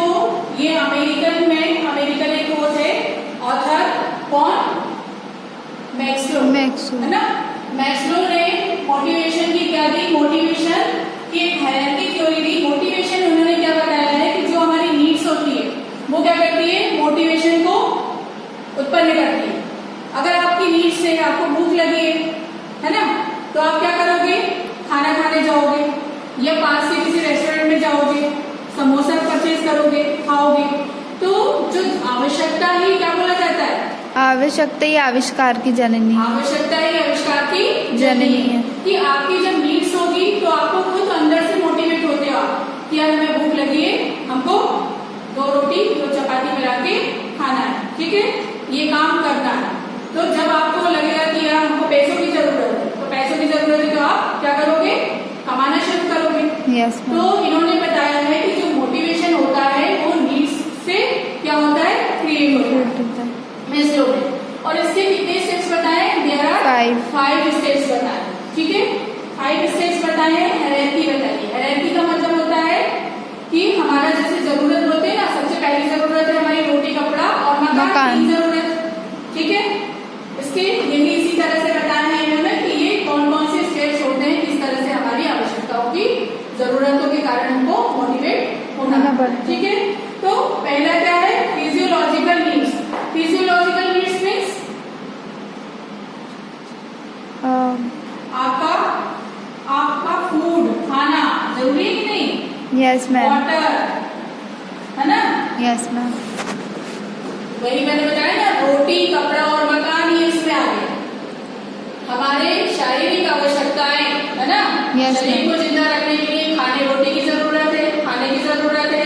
को ये अमेरिकन एक वो थे ऑथर, कौन? मैस्लो, है ना। मैस्लो ने मोटिवेशन की क्या दी? मोटिवेशन की एक हायरार्की थ्योरी दी। मोटिवेशन उन्होंने क्या बताया है कि जो हमारी नीड्स होती है वो क्या करती है? मोटिवेशन को उत्पन्न करती है। अगर आपकी नीड्स है, आपको भूख लगी है ना, तो आप क्या करोगे? खाना खाने जाओगे या पास के किसी रेस्टोरेंट में जाओगे, समोसा परचेज करोगे, खाओगे। तो जो आवश्यकता ही क्या बोला जाता है? आवश्यकता ही आविष्कार की जननी। आवश्यकता ही आविष्कार की जननी है। कि आपकी जब नीड्स होगी तो आपको खुद अंदर से मोटिवेट होते हो कि यार हमें भूख लगी है, हमको 2 रोटी 2 चपाती मिला के खाना है, ठीक है, ये काम करना है। तो जब आपको लगेगा कि यार हमको पैसों की जरूरत है, तो पैसों की जरूरत है तो आप क्या करोगे? कमाना शुरू करोगे। यस। तो इन्होंने बताया है कि जो मोटिवेशन होता है वो नीड्स से क्या होता है? क्रिएट होता है। मैस्लो ने, और इसके कितने स्टेप्स बताए? देयर आर 5 स्टेप्स बताए, ठीक है। 5 स्टेप्स बताए हैं। हायरार्की बताइए। हायरार्की का मतलब होता है कि हमारा जैसे जरूरत होते हैं ना, सबसे पहली जरूरत है हमारी रोटी, कपड़ा और मकान की जरूरत, ठीक है। इसके यही इसी तरह से बताया है इन्होंने कि ये कौन कौन से स्टेप्स होते हैं, किस तरह से हमारी आवश्यकताओं की जरूरतों के कारण हमको मोटिवेट होना पड़ता है, ठीक है। तो पहला क्या है? Physiological needs. Physiological needs means आपका फूड, खाना जरूरी है कि नहीं? Yes ma'am. वाटर, है ना? Yes ma'am. वही मैंने बताया ना, रोटी, कपड़ा और मकान, ये इसमें आ गए हमारे शारीरिक आवश्यकताएं, है ना। शरीर को जिंदा रखने के लिए खाने रोटी की जरूरत है, खाने की जरूरत है,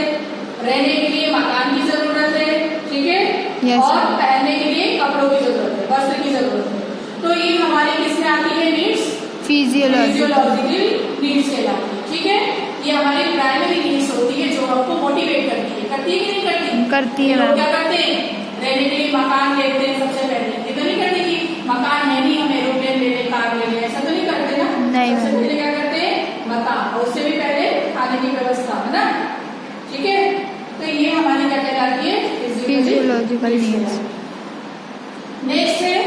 रहने के लिए मकान की जरूरत है, ठीक है, और पहनने के लिए कपड़ों की जरूरत है, वस्त्र की जरूरत है। तो ये हमारे किसमें आती है? नीड्स, फिजियोलॉजिकल नीड्स कहलाती है, ठीक है। ये हमारी प्राइमरी नीड्स होती है जो हमको मोटिवेट करती है। करती है कि नहीं करती? करती है। लोग क्या करते हैं? रहने के लिए मकान लेते हैं सबसे पहले, ये तो नहीं करते कि मकान है नहीं हम एरोप्लेन ले लें, कार ले लें, ऐसा तो नहीं करते ना। नहीं। सबसे पहले क्या करते हैं? मकान, और उससे भी पहले खाने की व्यवस्था, है ना, ठीक है। तो ये हमारी क्या कहलाती है? Physiological needs. नेक्स्ट है,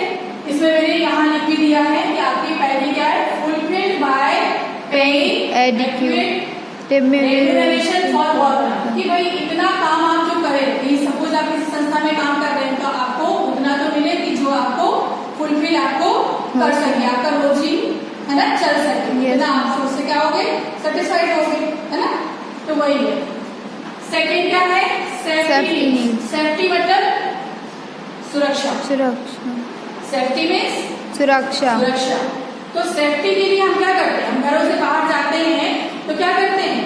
इसमें मैंने यहाँ लिख भी दिया है कि आपकी पहली क्या है? Fulfilled by paying adequate remuneration for work. कि भाई इतना काम आप जो करें, सपोज आप किसी संस्था में काम कर रहे हैं तो आपको उतना तो मिले कि जो आपको फुलफिल आपको कर सके, आपका रोजी, है ना, चल सके, ना आप उससे क्या हो गए? सेटिस्फाइड हो गए, है ना। तो वही है। सेकंड क्या है? Safety needs. सेफ्टी मतलब सुरक्षा। सेफ्टी मीन्स सुरक्षा। तो सेफ्टी के लिए हम क्या करते हैं? हम घरों से बाहर जाते हैं तो क्या करते हैं?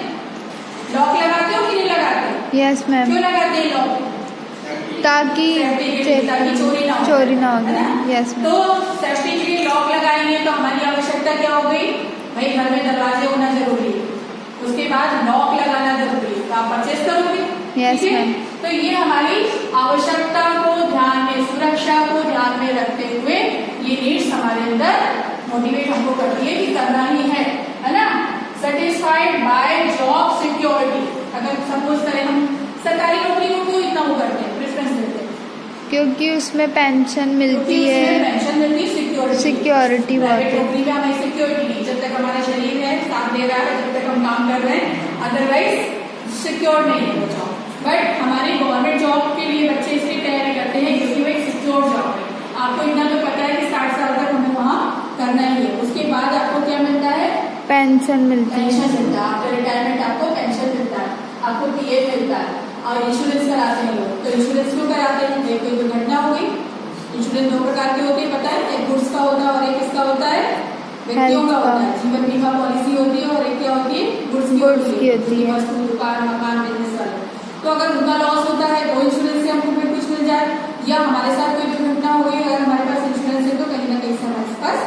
लॉक लगाते हो कि नहीं लगाते? Yes ma'am. क्यों लगाते हैं लॉक? ताकि चोरी ना हो जाए। Yes ma'am. तो सेफ्टी के लिए लॉक लगाएंगे तो हमारी आवश्यकता क्या हो गई? भाई घर में दरवाजे होना जरूरी है, उसके बाद लॉक लगाना जरूरी है, तो आप परचेज करोगे। Yes ma'am. तो ये हमारी आवश्यकता को ध्यान में, सुरक्षा को ध्यान में रखते हुए ये नीड्स हमारे अंदर मोटिवेट हमको करती है कि करना ही है ना। Satisfied by job security. अगर सपोज करें हम सरकारी नौकरी को क्यों इतना वो करते हैं, प्रेफरेंस देते हैं? क्योंकि उसमें पेंशन मिलती है, पेंशन मिलती है, सिक्योरिटी बहुत है। नौकरी में हमें सिक्योरिटी नहीं, जब तक हमारा शरीर है साथ दे रहा है, जब तक हम काम कर रहे हैं, अदरवाइज सिक्योर नहीं है वो जॉब। बट हमारी गवर्नमेंट जॉब के लिए बच्चे इसकी तैयारी करते हैं क्योंकि वो एक सिक्योर जॉब है। आपको इतना तो पता है कि 60 साल तक हमें वहाँ करना ही है, उसके बाद आपको क्या मिलता है? पेंशन मिलती है। पेंशन मिलता है, आपका रिटायरमेंट आपको पेंशन मिलता है, आपको पीएफ मिलता है, और इंश्योरेंस कराते हैं लोग। तो इंश्योरेंस क्यों कराते हैं? कोई दुर्घटना हो गई, इंश्योरेंस 2 प्रकार के होते हैं, पता है? एक गुड्स का होता है और एक किसका होता है? व्यक्तियों का होता है। जीवन बीमा पॉलिसी होती है, और एक क्या होती है? गुड्स की होती है, वस्तु, दुकान, मकान, बिजनेस वाले। तो अगर उनका लॉस होता है तो इंश्योरेंस से हमको फिर कुछ मिल जाए, या हमारे साथ कोई दुर्घटना हो गई, अगर हमारे पास इंश्योरेंस है तो कहीं ना कहीं से हमारे पास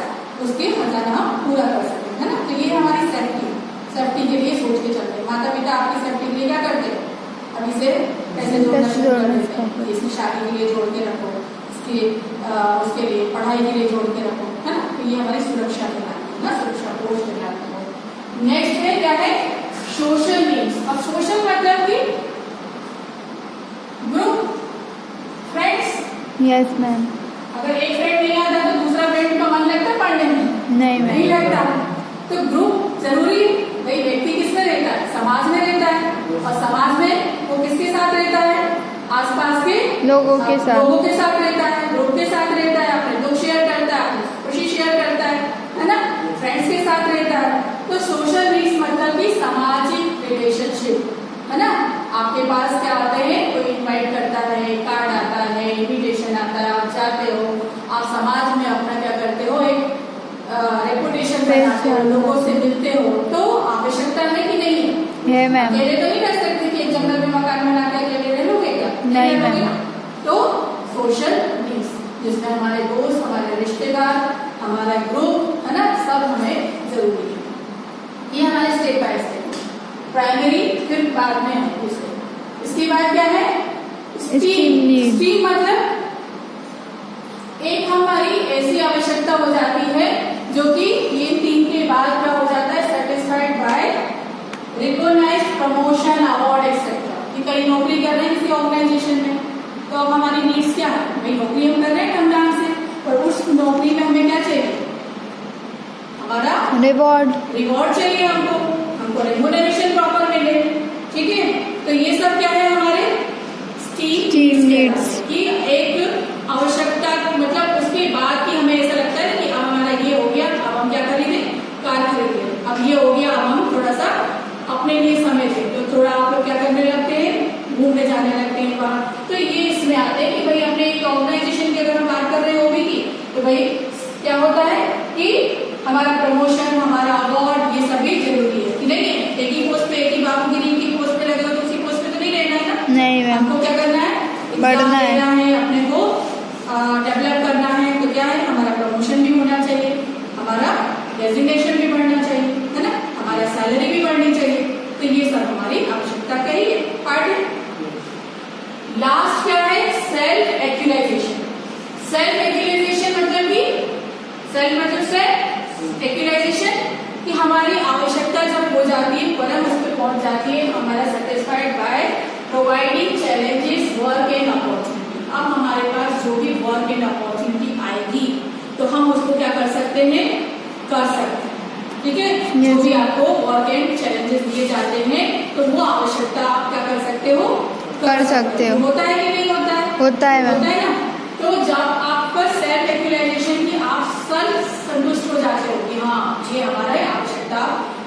उसके खजाना हम पूरा कर सकते हैं, है ना। तो ये हमारी सेफ्टी के लिए सोच के चलते हैं। माता पिता आपकी सेफ्टी के लिए क्या करते हैं? अभी से पैसे जोड़ना शुरू कर देते हैं, इसकी शादी के लिए जोड़ के रखो, उसके लिए पढ़ाई के लिए जोड़ के रखो, है ना। तो ये हमारी सुरक्षा के नाम है ना, सुरक्षा कोष के नाम है। नेक्स्ट है क्या है? Social needs. अब सोशल मतलब कि यस मैम। अगर एक फ्रेंड नहीं आता तो दूसरा फ्रेंड का मन लगता है पढ़ने में? नहीं नहीं मैम। लगता। तो ग्रुप जरूरी है भाई। व्यक्ति किसमें रहता है? समाज में रहता है। और समाज में वो किसके साथ रहता है? आसपास के लोगों के साथ रहता है, ग्रुप के साथ रहता है, अपने दुख शेयर करता है, अपनी खुशी शेयर करता है ना, फ्रेंड्स के साथ रहता है। तो सोशल नीड्स मतलब कि सामाजिक रिलेशनशिप, है ना। आपके पास क्या आते हैं? कोई इनवाइट करता है, कार्ड आता है, इनविटेशन आता है, आप जाते हो, आप समाज में अपना क्या करते हो? एक रेपुटेशन बनाते हो, लोगों से मिलते हो। तो आवश्यकता है कि नहीं है? मैम। अकेले तो नहीं रह सकते कि एक जंगल में मकान बना के अकेले रह लोगे क्या? नहीं मैम। तो सोशल नीड्स जिसमें हमारे दोस्त, हमारे रिश्तेदार, हमारा ग्रुप, है ना, सब हमें जरूरी है। ये हमारे स्टेप बाय स्टेप प्राइमरी, फिर बाद में है दूसरे। इसके बाद क्या है? स्ट्रीम मतलब एक हमारी ऐसी आवश्यकता हो जाती है जो कि ये 3 के बाद क्या हो जाता है? Satisfied by recognised, promotion, award etcetera. कि कहीं नौकरी कर रहे हैं किसी ऑर्गेनाइजेशन में, तो अब हमारी नीड्स क्या है? भाई नौकरी हम कर रहे हैं ढंग से, और उस नौकरी में हमें क्या चाहिए? हमारा रिवॉर्ड चाहिए। हमको रेम्यूनरेशन प्रॉपर मिले। ठीक है, तो ये सब क्या है? हमारे स्ट्रीम नीड्स की एक आवश्यकता। मतलब उसके बाद की हमें ऐसा लगता है कि अब हमारा ये हो गया, अब हम क्या खरीदें? कार खरीदें। अब ये हो गया, अब हम थोड़ा सा अपने लिए समय दें। तो थोड़ा आप लोग क्या करने लगते हैं? घूमने जाने लगते हैं बाहर। तो ये इसमें आते हैं कि भाई अपने एक ऑर्गेनाइजेशन की अगर हम बात कर रहे हैं ओबी की, तो भाई क्या होता है कि हमारा प्रमोशन, हमारा अवार्ड, ये सभी जरूरी है कि नहीं है? एक ही पोस्ट पे, एक ही बाबूगिरी की पोस्ट पे लगेगा तो उसी पोस्ट पे तो नहीं रहना है ना। नहीं मैम। हमको क्या करना है? बढ़ना है, अपने को डेवलप करना है। तो क्या है? हमारा प्रमोशन भी होना चाहिए, हमारा डेजिग्नेशन भी बढ़ना चाहिए, है ना, हमारा सैलरी भी बढ़नी चाहिए। तो ये सब हमारी आवश्यकता का ही पार्ट है। लास्ट क्या है? Self actualisation. सेल्फ एक्चुअलाइजेशन मतलब कि सेल्फ एक्चुअलाइजेशन कि हमारी आवश्यकता जब हो जाती है, परम उस पर पहुंच जाती है, हमारा satisfied by providing challenges, work and opportunity. अब हमारे पास जो भी वर्क एंड अपॉर्चुनिटी आएगी तो हम उसको क्या कर सकते हैं? कर सकते हैं। ठीक है, जो भी आपको वर्क एंड चैलेंजेस दिए जाते हैं तो वो आवश्यकता आप क्या कर सकते हो? कर सकते हो। होता है कि नहीं होता है? होता है मैम। होता है ना। तो जब आपका सेल्फ एक्चुअलाइजेशन की आप सेल्फ संतुष्ट हो जाते हो कि हाँ ये हमारा आवश्यकता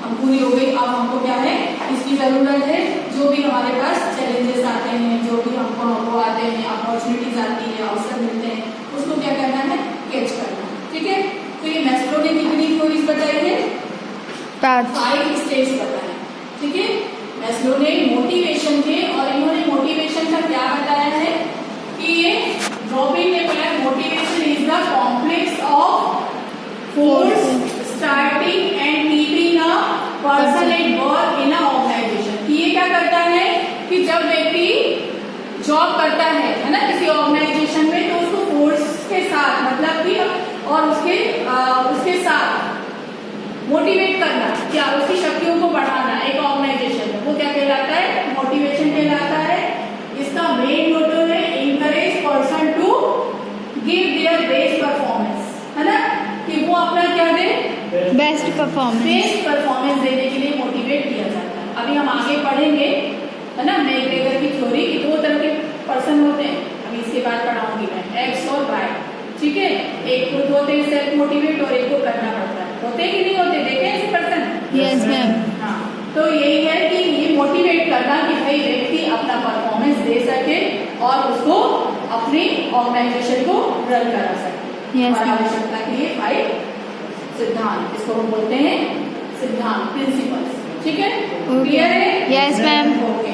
हम पूरी हो गई, अब हमको क्या है? इसकी जरूरत है। जो भी हमारे पास चैलेंजेस आते हैं, जो भी हमको आते हैं, अपॉर्चुनिटीज आती है, अवसर मिलते हैं, उसको क्या करना है? कैच करना है। ठीक है, तो ये मैस्लो ने कितनी थ्योरीज बताई है? 5 स्टेज बताए। ठीक है, मैस्लो ने मोटिवेशन के, और इन्होंने मोटिवेशन का क्या बताया है कि ये dropping motivation is the complex of force starting and keeping a person at work in a organisation. ये क्या करता है कि जब व्यक्ति जॉब करता है ना, किसी ऑर्गेनाइजेशन में, तो उसको फोर्स के साथ मतलब कि और उसके साथ मोटिवेट करना, क्या उसकी शक्तियों को बढ़ाना एक ऑर्गेनाइजेशन में, वो क्या कहलाता है? मोटिवेशन कहलाता है। इसका मेन मोटो है encourage person to give their best performance, है ना, कि वो अपना क्या दे? बेस्ट परफॉर्मेंस देने के लिए मोटिवेट किया जाता है। अभी हम आगे पढ़ेंगे, है ना, मैकग्रेगर की थ्योरी कि 2 तरह के पर्सन होते हैं। अभी इसके बाद पढ़ाऊंगी मैं, एक्स और वाई। ठीक है, एक खुद होते हैं सेल्फ मोटिवेट और एक को करना पड़ता है। होते कि नहीं होते? देखे ऐसे पर्सन? Yes ma'am. हाँ, तो यही है कि ये मोटिवेट करना कि भाई व्यक्ति अपना परफॉर्मेंस दे सके और उसको अपनी ऑर्गेनाइजेशन को रन करा सके। yes, आवश्यकता के 5 सिद्धांत, इसको हम बोलते हैं सिद्धांत, प्रिंसिपल्स। ठीक है, क्लियर है? Yes ma'am. ओके,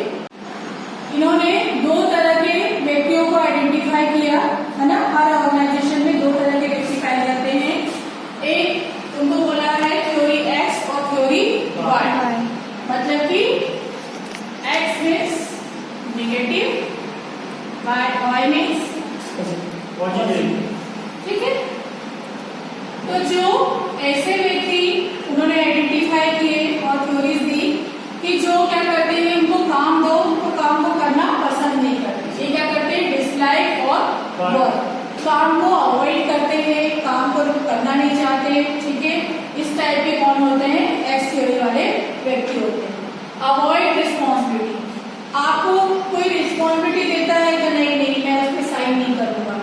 इन्होंने 2 तरह के व्यक्तियों को आइडेंटिफाई किया, है ना। हर ऑर्गेनाइजेशन में 2 तरह के व्यक्ति पाए जाते हैं। एक तुमको बोला है थ्योरी एक्स और थ्योरी वाई। मतलब कि X means negative, Y means positive. ठीक है, तो जो ऐसे व्यक्ति उन्होंने आइडेंटिफाई किए और थ्योरीज दी कि जो क्या करते हैं, उनको काम दो, उनको काम को करना पसंद नहीं करते। ये क्या करते हैं? डिसलाइक और वर्क। टाइप के कौन होते हैं? एक्स थ्योरी वाले व्यक्ति होते हैं। अवॉइड रिस्पॉन्सिबिलिटी, आपको कोई रिस्पॉन्सिबिलिटी देता है कि नहीं मैं उस पर साइन नहीं करूंगा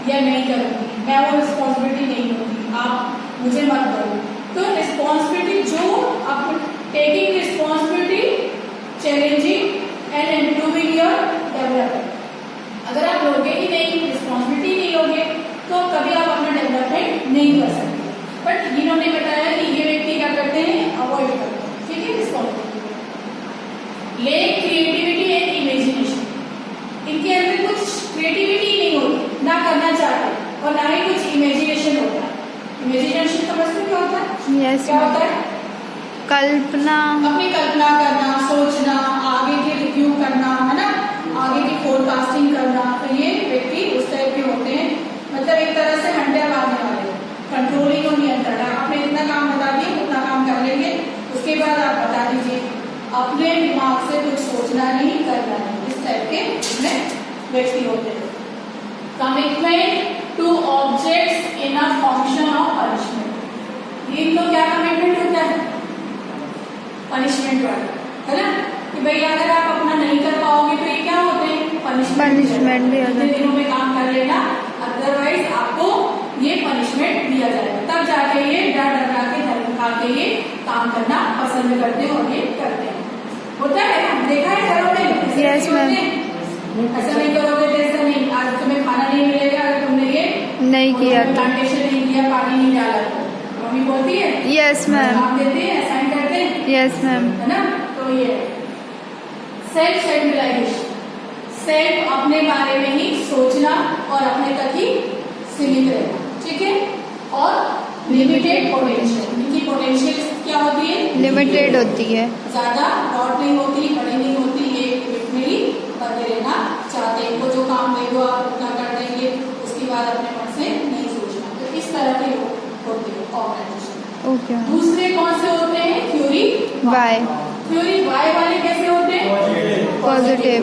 या नहीं करूंगी, मैं वो रिस्पॉन्सिबिलिटी नहीं लूंगी, आप मुझे मत करो। तो रिस्पॉन्सिबिलिटी जो आप taking responsibility, challenging and improving your development. अगर आप लोगे ही नहीं, रिस्पॉन्सिबिलिटी नहीं लोगे तो कभी आप अपना डेवलपमेंट नहीं कर सकते। बट इन्होंने बताया कि ये व्यक्ति क्या करते हैं? अवॉइड करते हैं, ठीक है, responsibility. Lake creativity and imagination, इनके अंदर कुछ क्रिएटिविटी नहीं होती, ना करना चाहते और ना ही कुछ इमेजिनेशन होता है। इमेजिनेशन समझते क्या होता है? यस क्या होता है? कल्पना, अपनी कल्पना करना, सोचना, आगे के रिव्यू करना, है ना, आगे की फोरकास्टिंग करना। तो ये व्यक्ति उस टाइप के होते हैं, मतलब एक तरह से हंटर मारने वाले, कंट्रोलिंग और नियंत्रण। आपने इतना काम बता दिया, उतना काम कर लेंगे, उसके बाद आप बता दीजिए। अपने दिमाग से कुछ सोचना नहीं, करना नहीं, इस टाइप के इसमें व्यक्ति होते हैं। Commitment two objects in a function of punishment, ये तो क्या कमिटमेंट होता है? पनिशमेंट वाला, है ना, कि भाई अगर आप अपना नहीं कर पाओगे तो ये क्या होते हैं? पनिशमेंट दिया जाता है। इतने दिनों में काम कर लेना, अदरवाइज आपको ये पनिशमेंट दिया जाएगा। तब जाके ये डर डरा के धमका के ये काम करना पसंद करते हैं और ये करते हैं। होता है ना, देखा है घरों में? Yes ma'am. ऐसा नहीं करोगे तो ऐसा नहीं, आज तुम्हें खाना नहीं मिलेगा अगर तुमने ये नहीं किया तो। प्लांटेशन नहीं किया, पानी नहीं डाला तो। मम्मी बोलती है यस मैम। काम देते हैं, असाइन करते हैं, यस मैम। है ना। तो ये सेल्फ सेंट्रलाइजेशन, सेल्फ अपने बारे में ही सोचना और अपने तक ही सीमित रहना, ठीक है। और लिमिटेड पोटेंशियल, इनकी पोटेंशियल क्या होती है? लिमिटेड होती है, ज्यादा ब्रॉड नहीं होती, बड़ी नहीं होती, ये एक में ही बने रहना चाहते हैं। इनको जो काम दे दो आप उतना कर देंगे, उसके बाद अपने मन से नहीं सोचना। तो इस तरह के लोग होते हैं ऑर्गेनाइजेशन। ओके। दूसरे कौन से होते हैं? Theory Y. थ्योरी वाई वाले कैसे होते हैं? पॉजिटिव।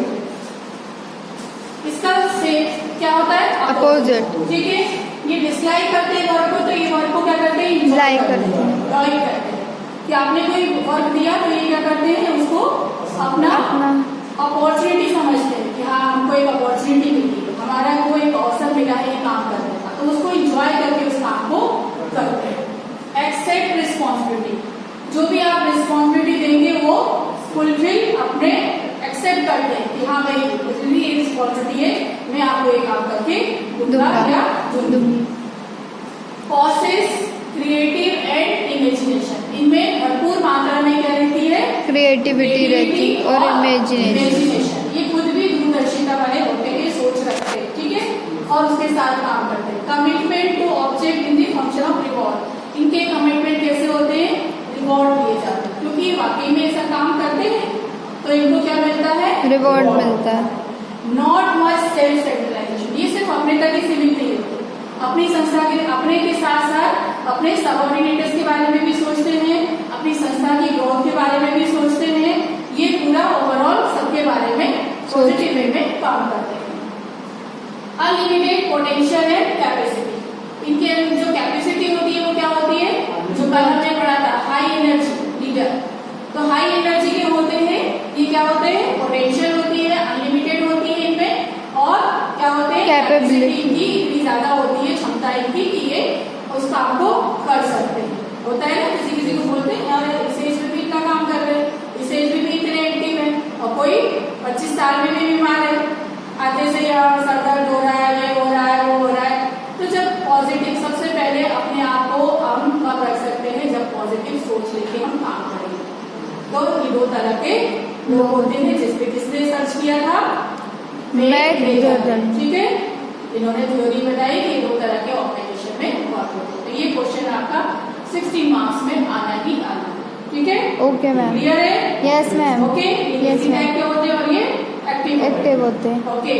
इसका से क्या होता है? अपोजिट। ठीक है, ये डिसलाइक करते हैं वर्क को, तो ये वर्क को क्या करते हैं? लाइक करते हैं, लाइक करते हैं। कि आपने कोई वर्क दिया तो ये क्या करते हैं? उसको अपना अपॉर्चुनिटी समझते हैं कि हाँ हमको एक अपॉर्चुनिटी मिली है, हमारा को एक अवसर मिला है ये काम करने का, तो उसको इंजॉय करके उस काम को करते हैं। एक्सेप्ट रिस्पॉन्सिबिलिटी, जो भी आप रिस्पॉन्सिबिलिटी देंगे वो फुलफिल अपने एक्सेप्ट करते हैं कि हाँ भाई मुझे ये रिस्पॉन्सिबिलिटी है, मैं आपको ये काम करके दूंगा या दूंगी। पॉसेस क्रिएटिव एंड इमेजिनेशन, इनमें भरपूर मात्रा में क्या रहती है? क्रिएटिविटी रहती और इमेजिनेशन। ये खुद भी दूरदर्शिता वाले होते हैं, सोच रखते हैं, ठीक है, और उसके साथ काम करते हैं। Commitment to object in the function of reward, इनके कमिटमेंट कैसे होते हैं? रिवॉर्ड दिए जाते हैं, क्योंकि वाकई में ऐसा काम करते हैं तो इनको क्या मिलता है? रिवॉर्ड मिलता है। नॉट मच सेल्फ सेंट्रलाइजेशन, ये सिर्फ अपने तक ही सीमित नहीं होते, अपनी संस्था के अपने के साथ साथ अपने सबऑर्डिनेटर्स के बारे में भी सोचते हैं, अपनी संस्था की ग्रोथ के बारे में भी सोचते हैं। ये पूरा ओवरऑल सबके बारे में पॉजिटिव वे में काम करते हैं। अनलिमिटेड पोटेंशियल एंड कैपेसिटी, इनके जो कैपेसिटी होती है वो क्या होती है? जो कल हमने पढ़ा था, हाई एनर्जी लीडर। तो हाई एनर्जी के होते हैं, ये क्या होते हैं? पोटेंशियल होती है, अनलिमिटेड होती है इनमें, और क्या होते हैं? कैपेसिटी इनकी इतनी ज्यादा होती है, क्षमता इनकी कि ये उस काम को कर सकते हैं। होता है ना, किसी किसी को बोलते हैं यार इस एज में भी इतना काम कर रहे हैं, इस एज में भी इतने एक्टिव है, और कोई 25 साल में भी बीमार है, आते से यार सर दर्द हो रहा है, ये हो रहा है, वो हो रहा है। तो जब पॉजिटिव, सबसे पहले अपने आप को हम कब रख सकते हैं? जब पॉजिटिव सोच लेके हम काम करेंगे। तो ये दो तरह के लोग होते हैं, जिसपे किसने सर्च किया था? ठीक है, इन्होंने थ्योरी बताई कि दो तरह के ऑर्गेनाइजेशन में वर्क होते हैं। तो ये क्वेश्चन आपका 16 मार्क्स में आना ही आना, ठीक है। ओके मैम, क्लियर है? Yes ma'am. ओके, ये किसी टाइप के होते हैं और ये एक्टिव होते हैं। ओके।